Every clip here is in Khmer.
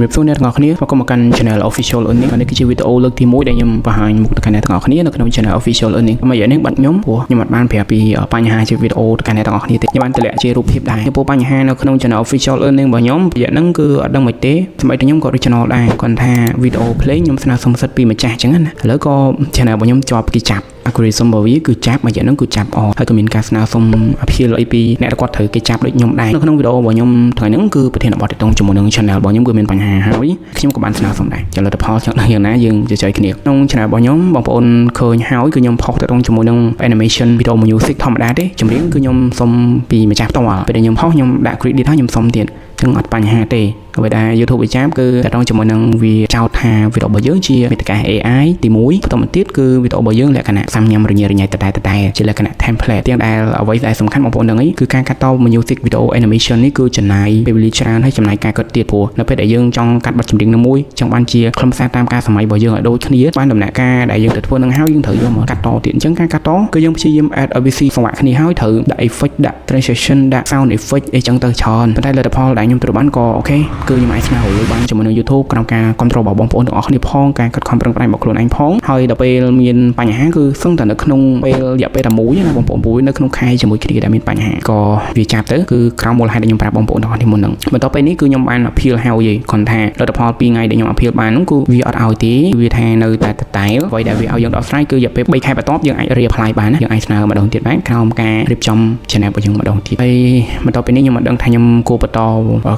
Review អ្នកទាំងអស់គ្នាមកកាន់ Channel Official Earning នេះគឺជាវីដេអូលើកទី1ដែលខ្ញុំបង្ហាញមុខទៅកាន់អ្នកទាំងអស់គ្នានៅក្នុង Channel Official Earning មកយ៉ាងនេះបាត់ខ្ញុំព្រោះខ្ញុំអត់បានប្រាប់ពីបញ្ហាជាវីដេអូទៅកាន់អ្នកទាំងអស់គ្នាទេខ្ញុំបានតម្លាក់ជារូបភាពដែរព្រោះបញ្ហានៅក្នុង Channel Official Earning របស់ខ្ញុំរយៈហ្នឹងគឺអត់ដឹងមិនទេសម្រាប់តែខ្ញុំក៏ original ដែរគាត់ថាវីដេអូ play ខ្ញុំស្នើសុំសិទ្ធិពីម្ចាស់អញ្ចឹងណាឥឡូវក៏ Channel របស់ខ្ញុំជាប់គេចាប់algorithm របស់វាគឺចាប់មកយ៉ាងហ្នឹងគឺចាប់អស់ហើយក៏មានការស្នើសុំ appeal អីពីអ្នកគាត់ត្រូវគេចាប់ដូចខ្ញុំដែរនៅក្នុងវីដេអូរបស់ខ្ញុំថ្ងៃហ្នឹងគឺប្រធានបទទាក់ទងជាមួយនឹង channel របស់ខ្ញុំគឺមានបញ្ហាហើយខ្ញុំក៏បានស្នើសុំដែរចលនាផលចឹងដល់យ៉ាងណាយើងជជែកគ្នាក្នុង channel របស់ខ្ញុំបងប្អូនឃើញហើយគឺខ្ញុំផុសទាក់ទងជាមួយនឹង animation video music ធម្មតាទេចម្រៀងគឺខ្ញុំសុំពីម្ចាស់ផ្ទាល់ពេលដែលខ្ញុំផុសខ្ញុំដាក់ credit ហើយខ្ញុំសុំទៀតចឹងអត់បញ្ហាទេអ្វីដែល YouTube វាចាប់គឺតាក់ទងជាមួយនឹងវាចោទថាវីដេអូរបស់យើងជាមេតិកា AI ទី1បន្តមកទៀតគឺវីដេអូរបស់យើងលក្ខណៈសាំញ៉ាំរញ៉េរញ៉ៃតែជាលក្ខណៈ template ទាំងដែលអ្វីដែលសំខាន់បងប្អូនដឹងអីគឺការកាត់ត music video animation នេះគឺចំណាយពេលវេលាច្រើនហើយចំណាយការកត់ទៀតព្រោះនៅពេលដែលយើងចង់កាត់បទចម្រៀងមួយចង់បានជាខ្លឹមសារតាមការសម័យរបស់យើងឲ្យដូចគ្នាបានដំណាក់កាលដែលយើងទៅធ្វើនឹងហើយយើងត្រូវយកមកកាត់តទៀតអញ្ចឹងការកាត់តគឺយើងព្យាយាម add ABC សង្វាក់គ្នាហើយត្រូវដាក់ effect ដាក់ transition ដាក់ sound effect អីចឹងទៅច្រើនប៉ុន្តែលទ្ធផលដែលខ្ញុំត្រូវបានក៏អូខេគឺខ្ញុំអាចស្នើរលបានជាមួយនឹង YouTube ក្រោមការគ្រប់គ្រងរបស់បងប្អូនទាំងអស់គ្នាផងការខិតខំប្រឹងប្រែងរបស់ខ្លួនឯងផងហើយដល់ពេលមានបញ្ហាគឺសឹងតែនៅក្នុងពេលរយៈពេលតែមួយណាបងប្អូននៅក្នុងខែជាមួយគ្នាដែលមានបញ្ហាក៏វាចាប់ទៅគឺក្រោមមូលហេតុដែលខ្ញុំប្រាប់បងប្អូនទាំងអស់គ្នាមុនហ្នឹងបន្ទាប់ពេលនេះគឺខ្ញុំបាន appeal ហើយគាត់ថាលទ្ធផល2ថ្ងៃដែលខ្ញុំ appeal បានហ្នឹងគឺវាអត់ឲ្យទេវាថានៅតែតែអ្វីដែលវាឲ្យយើងដោះស្រាយគឺរយៈពេល3ខែបន្ទាប់យើងអាច reapply បានណាយើងអាចស្នើម្ដងទៀតបានក្រោមការរៀបចំ channel របស់យើងម្ដងទៀតហើយបន្ទាប់ពីនេះខ្ញុំមិនដឹងថាខ្ញុំគួរបន្ត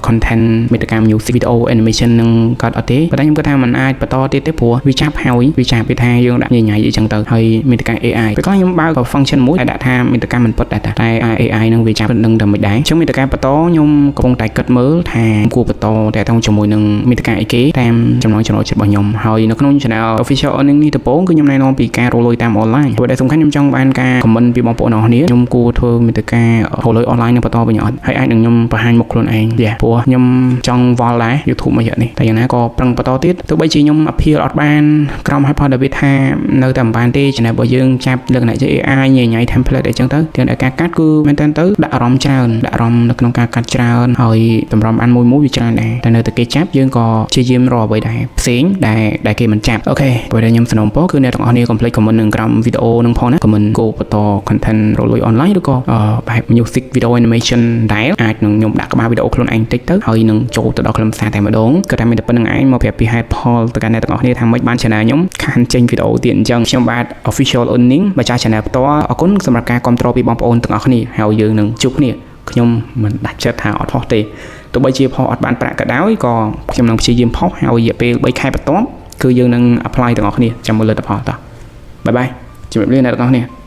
content មេតិកា music video animation នឹងកើតអត់ទេប៉ុន្តែខ្ញុំគិតថាมันអាចបន្តទៀតទេព្រោះវាចាប់ហើយវាចាប់ពីថាយើងដាក់ញញ៉ៃអីចឹងទៅហើយមេតិកា AI ពេលខ្លះខ្ញុំបើក function មួយដែលដាក់ថាមេតិកាមិនពិតតែ AI នឹងវាចាប់នឹងតែមិនដែរអញ្ចឹងមេតិកាបន្តខ្ញុំកំពុងតែគិតមើលថាគួរបន្តតែតជាមួយនឹងមេតិកាអីគេតាមចំណងចំណូលចិត្តរបស់ខ្ញុំហើយនៅក្នុង channel official earning នេះដំបូងគឺខ្ញុំណែនាំពីការរលុយតាម online ព្រោះដែលសំខាន់ខ្ញុំចង់បានការ comment ពីបងប្អូនអរគ្នាខ្ញុំគួរធ្វើមេតិការលុយ online នឹងបន្តវិញអត់ហើយអាចនឹងខ្ញុំបង្ហាញមុខខ្លួនឯងព្រោះខ្ញុំចង់វល់ដែរ YouTube មួយនេះតែយ៉ាងណាក៏ប្រឹងបន្តទៀតទោះបីជាខ្ញុំ appeal អត់បានក្រុម hyper ដែលវាថានៅតែមិនបានទេ channel របស់យើងចាប់លក្ខណៈជា AI ញញ៉ៃ template អីចឹងទៅទាំងតែការកាត់គឺមែនតើទៅដាក់អារម្មណ៍ច្រើនដាក់អារម្មណ៍នៅក្នុងការកាត់ច្រើនហើយតម្រាំបានមួយវាច្រើនដែរតែនៅតែគេចាប់យើងក៏ព្យាយាមរកអ្វីដែរផ្សេងដែលគេមិនចាប់អូខេព្រោះតែខ្ញុំសនំពោគឺអ្នកទាំងអស់គ្នាកុំភ្លេច comment នឹងក្រោមវីដេអូនឹងផងណា comment គោបន្ត content រលួយ online ឬក៏បែប music video animation ដែលអាចនឹងខ្ញុំដាក់ក្បាលវីដេអូខ្លួនឯងតិចទៅហើយនឹងចូលទៅដល់ខ្លឹមសារតែម្ដងក៏តែមានតែប៉ុណ្្នឹងឯងមកប្រាប់ពីហេតុផលទៅកាន់អ្នកទាំងអស់គ្នាថាមិនបាន channel ខ្ញុំខានចេញវីដេអូទៀតអញ្ចឹងខ្ញុំបាទ official earning ម្ចាស់ channel ផ្ទាល់អរគុណសម្រាប់ការគាំទ្រពីបងប្អូនទាំងអស់គ្នាហើយយើងនឹងជួបគ្នាខ្ញុំមិនដាច់ចិត្តថាអត់ផុសទេទោះបីជាផុសអត់បានប្រាក់ក៏ដោយក៏ខ្ញុំនឹងព្យាយាមផុសហើយរយៈពេល3ខែបន្ទាប់គឺយើងនឹង apply ទាំងអស់គ្នាចាំមើលលទ្ធផលតោះបាយបាយជម្រាបលាអ្នកទាំងអស់គ្នា